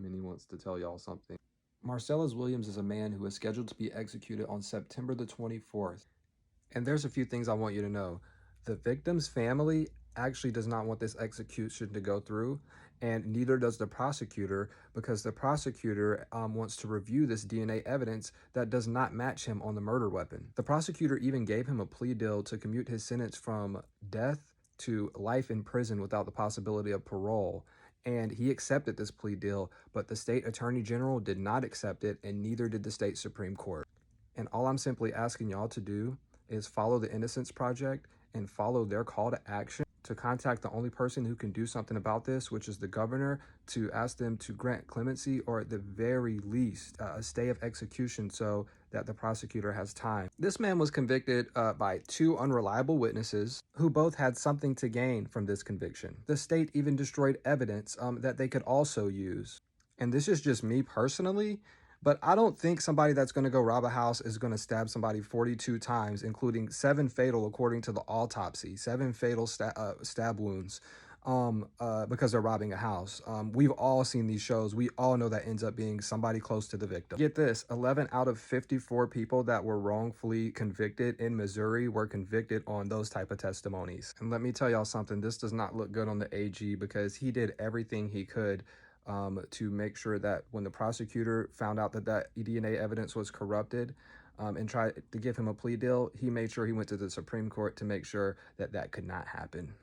and he wants to tell y'all something. Marcellus Williams is a man who is scheduled to be executed on September the 24th. And there's a few things I want you to know. The victim's family actually does not want this execution to go through, and neither does the prosecutor, because the prosecutor wants to review this DNA evidence that does not match him on the murder weapon. The prosecutor even gave him a plea deal to commute his sentence from death to life in prison without the possibility of parole. And he accepted this plea deal, but the state attorney general did not accept it, and neither did the state Supreme Court. And all I'm simply asking y'all to do is follow the Innocence Project and follow their call to action to contact the only person who can do something about this, which is the governor, to ask them to grant clemency, or at the very least a stay of execution, so that the prosecutor has time. This man was convicted by 2 unreliable witnesses who both had something to gain from this conviction. The state even destroyed evidence that they could also use. And this is just me personally, but I don't think somebody that's going to go rob a house is going to stab somebody 42 times, including 7 fatal, according to the autopsy, 7 fatal stab wounds because they're robbing a house. We've all seen these shows. We all know that ends up being somebody close to the victim. Get this, 11 out of 54 people that were wrongfully convicted in Missouri were convicted on those type of testimonies. And let me tell y'all something, this does not look good on the AG, because he did everything he could to make sure that when the prosecutor found out that that DNA evidence was corrupted and tried to give him a plea deal, he made sure he went to the Supreme Court to make sure that that could not happen.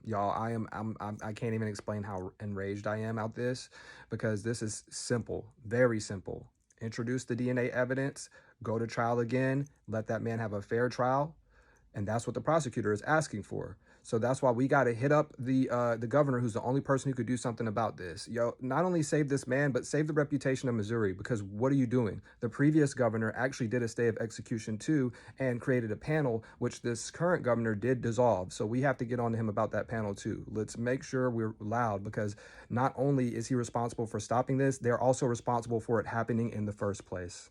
Y'all, I can't even explain how enraged I am out this, because this is simple, very simple. Introduce the DNA evidence, go to trial again, let that man have a fair trial, and that's what the prosecutor is asking for. So that's why we got to hit up the governor, who's the only person who could do something about this. Yo, not only save this man, but save the reputation of Missouri, because what are you doing? The previous governor actually did a stay of execution too, and created a panel, which this current governor did dissolve. So we have to get on to him about that panel too. Let's make sure we're loud, because not only is he responsible for stopping this, they're also responsible for it happening in the first place.